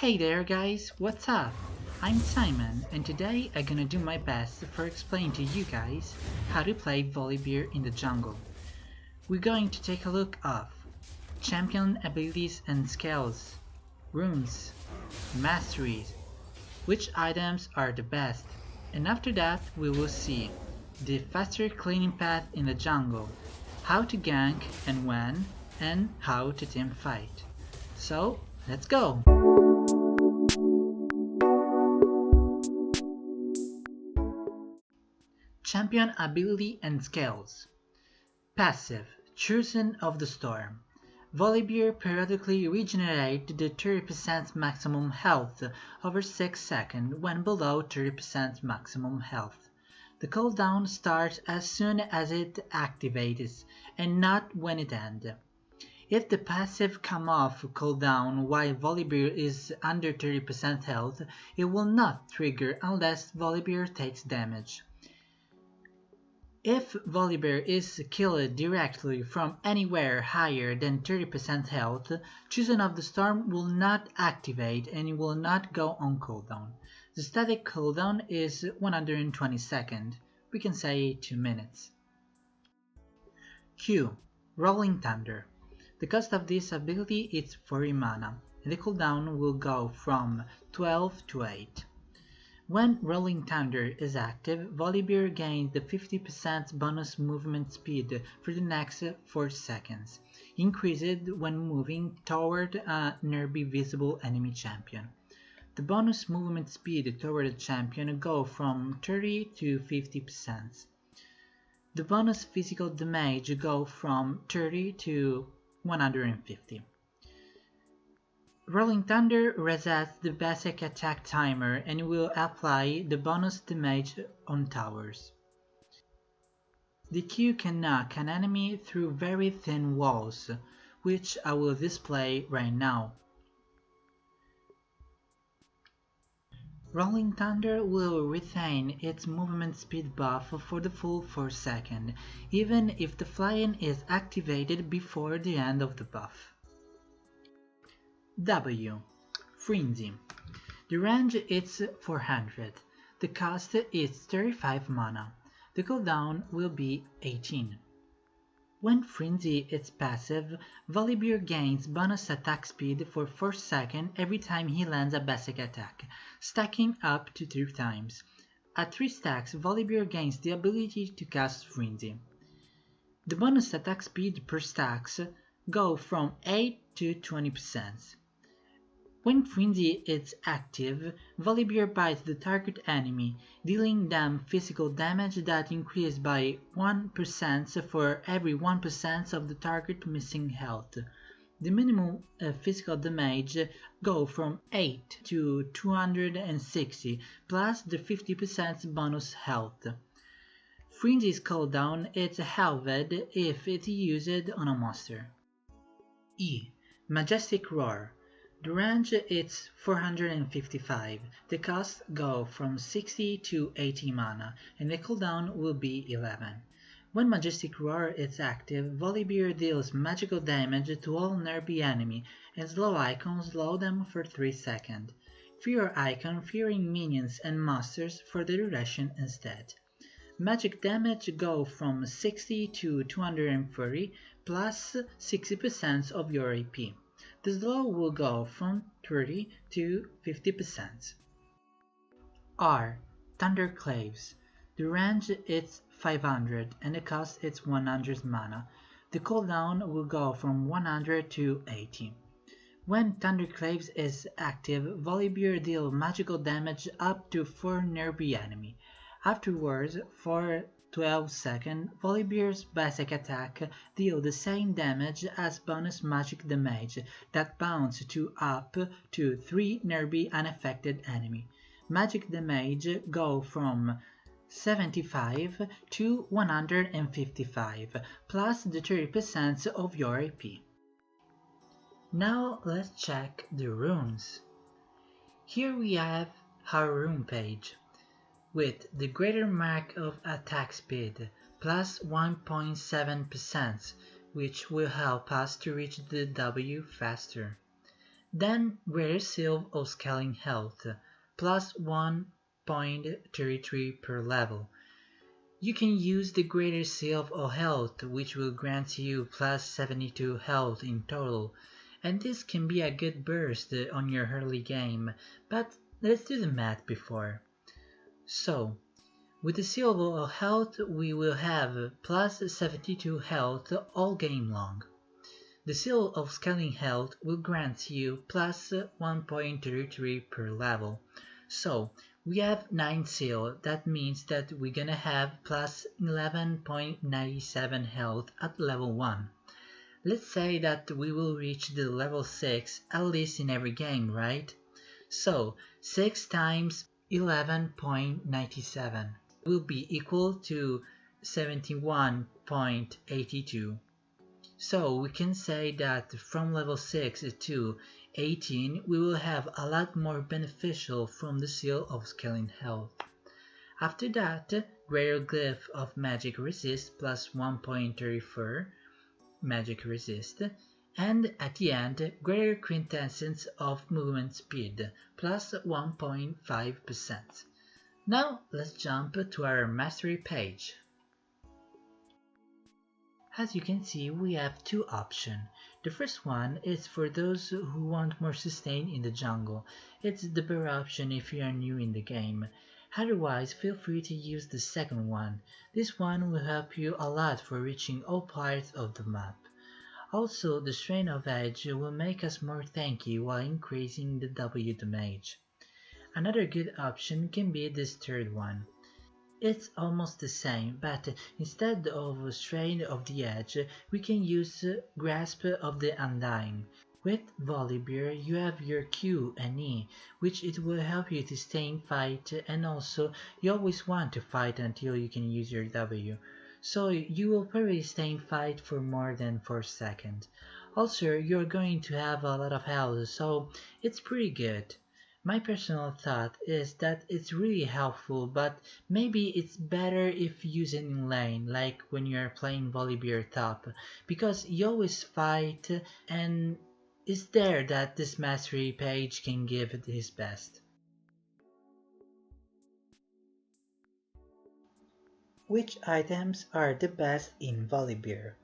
Hey there guys, what's up? I'm Symen and today I'm gonna do my best for explaining to you guys how to play Volibear in the jungle. We're going to take a look of champion abilities and skills, runes, masteries, which items are the best, and after that we will see the faster cleaning path in the jungle, how to gank and when, and how to team fight. So let's go! Champion ability and skills. Passive, Chosen of the Storm. Volibear periodically regenerates the 30% maximum health over 6 seconds when below 30% maximum health. The cooldown starts as soon as it activates and not when it ends. If the passive comes off cooldown while Volibear is under 30% health, it will not trigger unless Volibear takes damage. If Volibear is killed directly from anywhere higher than 30% health, Chosen of the Storm will not activate and it will not go on cooldown. The static cooldown is 120 seconds, we can say 2 minutes. Q. Rolling Thunder. The cost of this ability is 40 mana, and the cooldown will go from 12 to 8. When Rolling Thunder is active, Volibear gains the 50% bonus movement speed for the next 4 seconds, increased when moving toward a nearby visible enemy champion. The bonus movement speed toward the champion goes from 30 to 50%. The bonus physical damage goes from 30 to 150. Rolling Thunder resets the basic attack timer and will apply the bonus damage on towers. The Q can knock an enemy through very thin walls, which I will display right now. Rolling Thunder will retain its movement speed buff for the full 4 seconds, even if the flying is activated before the end of the buff. W. Frenzy. The range is 400. The cost is 35 mana. The cooldown will be 18. When Frenzy is passive, Volibear gains bonus attack speed for 4 seconds every time he lands a basic attack, stacking up to 3 times. At 3 stacks, Volibear gains the ability to cast Frenzy. The bonus attack speed per stacks go from 8 to 20%. When Frenzy is active, Volibear bites the target enemy, dealing them physical damage that increases by 1% for every 1% of the target missing health. The minimum physical damage goes from 8 to 260, plus the 50% bonus health. Frenzy's cooldown is halved if it's used on a monster. E. Majestic Roar. The range is 455, the cost go from 60 to 80 mana, and the cooldown will be 11. When Majestic Roar is active, Volibear deals magical damage to all nearby enemy, and slow icons slow them for 3 seconds. Fear icon fearing minions and monsters for the duration instead. Magic damage go from 60 to 240, plus 60% of your AP. The slow will go from 30 to 50%. R. Thunderclaves. The range is 500 and the cost is 100 mana. The cooldown will go from 100 to 80. When Thunderclaves is active, Volibear deals magical damage up to 4 nearby enemy. Afterwards, for 12 seconds, Volibear's basic attack deals the same damage as bonus magic damage that bounces to up to 3 nearby unaffected enemy. Magic damage goes from 75 to 155, plus the 30% of your AP. Now let's check the runes. Here we have our rune page, with the greater mark of attack speed, plus 1.7%, which will help us to reach the W faster. Then Greater Seal of Scaling Health, plus 1.33 per level. You can use the Greater Seal of Health, which will grant you plus 72 health in total, and this can be a good burst on your early game, but let's do the math before. So, with the Seal of Health we will have plus 72 health all game long. The Seal of Scaling Health will grant you plus 1.33 per level. So we have 9 seal, that means that we're gonna have plus 11.97 health at level 1. Let's say that we will reach the level 6 at least in every game, right? So 6 times 11.97 will be equal to 71.82. So we can say that from level 6 to 18 we will have a lot more beneficial from the Seal of Scaling Health. After that, Greater Glyph of Magic Resist plus 1.34 Magic Resist, and at the end, Greater Quintessence of Movement Speed plus 1.5%. Now let's jump to our Mastery page. As you can see, we have two options. The first one is for those who want more sustain in the jungle. It's the better option if you are new in the game. Otherwise, feel free to use the second one. This one will help you a lot for reaching all parts of the map. Also, the Strain of Edge will make us more tanky while increasing the W damage. Another good option can be this third one. It's almost the same, but instead of Strain of the Edge, we can use Grasp of the Undying. With Volibear, you have your Q and E, which it will help you to stay in fight, and also you always want to fight until you can use your W. So you will probably stay in fight for more than 4 seconds. Also, you're going to have a lot of health, so it's pretty good. My personal thought is that it's really helpful, but maybe it's better if used in lane, like when you're playing Volibear top, because you always fight, and it's there that this mastery page can give it his best. Which items are the best in Volibear?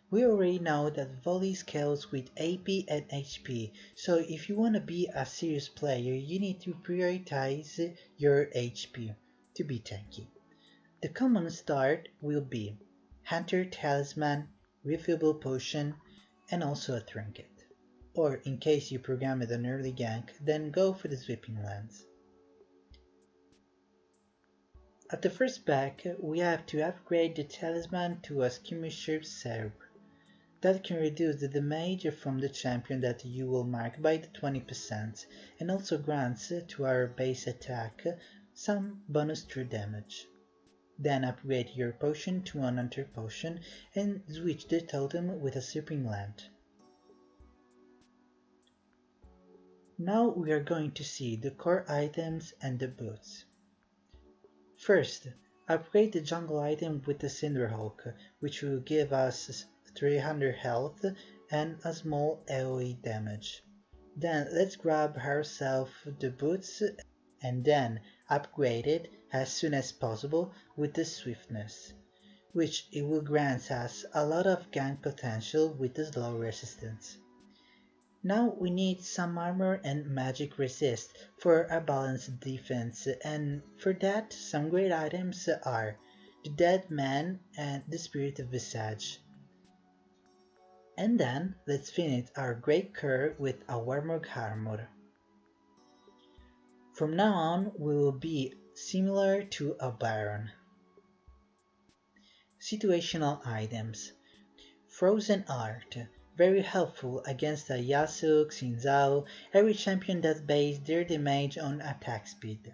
We already know that Volley scales with AP and HP, so if you want to be a serious player, you need to prioritize your HP to be tanky. The common start will be Hunter Talisman, Refillable Potion, and also a Trinket. Or in case you program it an early gank, then go for the Sweeping Lance. At the first back, we have to upgrade the Talisman to a Skirmisher Serb. That can reduce the damage from the champion that you will mark by the 20% and also grants to our base attack some bonus true damage. Then upgrade your potion to an Hunter potion and switch the totem with a Sweeping Lance. Now we are going to see the core items and the boots. First, upgrade the jungle item with the Cinderhulk, which will give us 300 health and a small AoE damage. Then let's grab ourselves the boots and then upgrade it as soon as possible with the Swiftness, which it will grant us a lot of gank potential with the slow resistance. Now we need some armor and magic resist for a balanced defense, and for that some great items are the Dead Man and the Spirit of Visage. And then let's finish our great cure with a Warmog armor. From now on we will be similar to a Baron. Situational items. Frozen Art. Very helpful against a Yasuo, Xin Zhao, every champion that bases their damage on attack speed.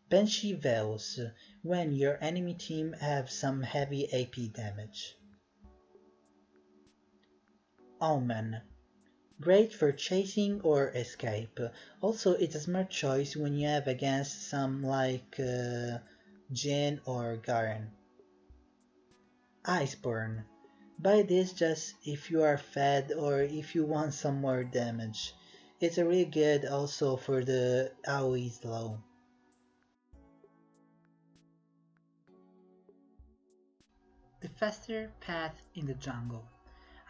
Banshee Veils, when your enemy team have some heavy AP damage. Omen, great for chasing or escape. Also it's a smart choice when you have against some like Jhin or Garen. Iceborne, Buy this just if you are fed or if you want some more damage. It's a really good also for the AoE low. The faster path in the jungle.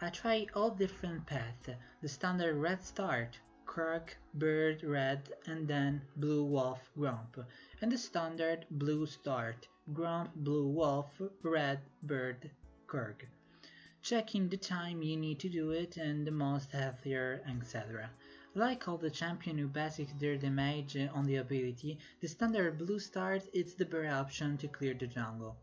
I tried all different paths, the standard red start, Kirk, Bird, Red, and then Blue Wolf, Grump, and the standard blue start, Grump, Blue Wolf, Red, Bird, Kirk. Checking the time you need to do it and the most healthier, etc. Like all the champion who basics their damage on the ability, the standard blue start is the better option to clear the jungle.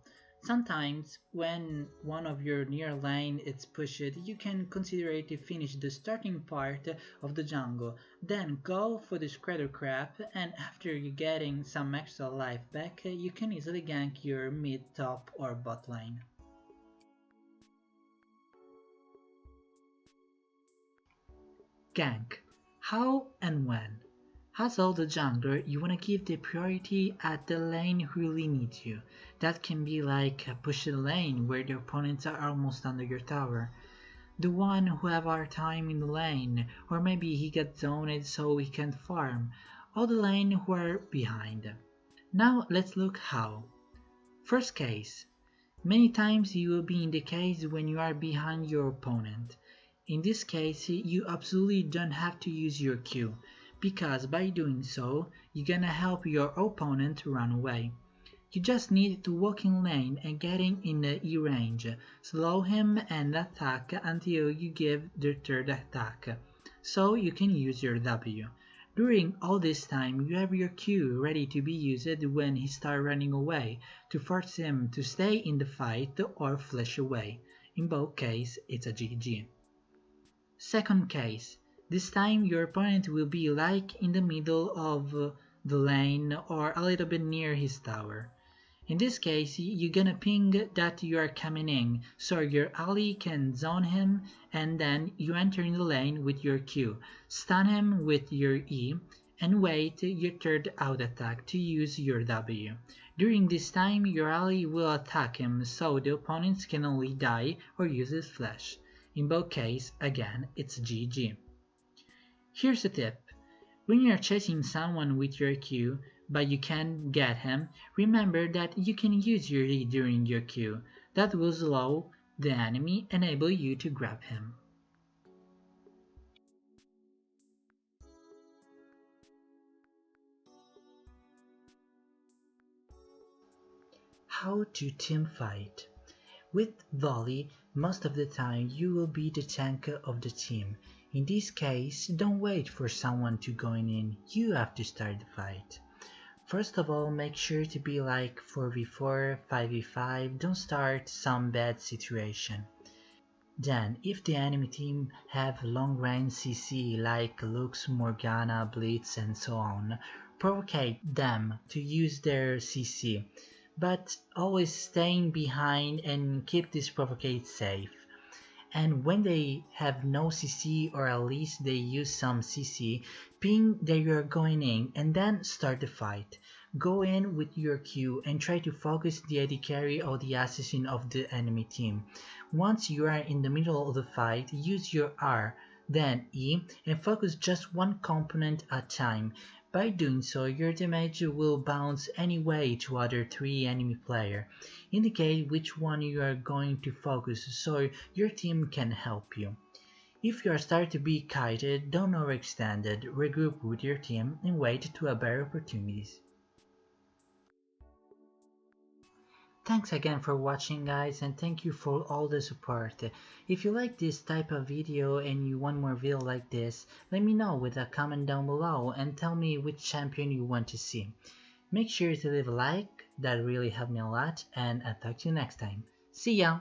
Sometimes, when one of your near lane is pushed, you can consider it to finish the starting part of the jungle, then go for the Shredder Crab, and after you getting some extra life back, you can easily gank your mid, top, or bot lane. Gank. How and when? As all the jungler, you wanna give the priority at the lane who really needs you. That can be like push the lane where the opponents are almost under your tower. The one who have our time in the lane, or maybe he gets zoned so he can't farm. All the lane who are behind. Now let's look how. First case. Many times you will be in the case when you are behind your opponent. In this case, you absolutely don't have to use your Q, because by doing so, you're gonna help your opponent run away. You just need to walk in lane and getting in the E range, slow him and attack until you give the third attack, so you can use your W. During all this time, you have your Q ready to be used when he starts running away, to force him to stay in the fight or flash away. In both cases, it's a GG. Second case. This time your opponent will be like in the middle of the lane or a little bit near his tower. In this case, you're gonna ping that you are coming in, so your ally can zone him, and then you enter in the lane with your Q, stun him with your E, and wait your third out attack to use your W. During this time, your ally will attack him, so the opponents can only die or use his flash. In both cases, again, it's GG. Here's a tip. When you're chasing someone with your Q, but you can't get him, remember that you can use your E during your Q. That will slow the enemy, enable you to grab him. How to teamfight. With Volley, most of the time you will be the tank of the team. In this case, don't wait for someone to go in, you have to start the fight. First of all, make sure to be like 4v4, 5v5, don't start some bad situation. Then, if the enemy team have long range CC like Lux, Morgana, Blitz and so on, provocate them to use their CC, but always staying behind and keep this provocate safe. And when they have no CC or at least they use some CC, ping that you're going in and then start the fight. Go in with your Q and try to focus the AD carry or the assassin of the enemy team. Once you are in the middle of the fight, use your R, then E, and focus just one component at a time. By doing so, your damage will bounce anyway to other 3 enemy players. Indicate which one you are going to focus so your team can help you. If you are starting to be kited, don't overextend it, regroup with your team and wait to a better opportunities. Thanks again for watching guys, and thank you for all the support. If you like this type of video and you want more video like this, let me know with a comment down below and tell me which champion you want to see. Make sure to leave a like, that really helped me a lot, and I'll talk to you next time. See ya!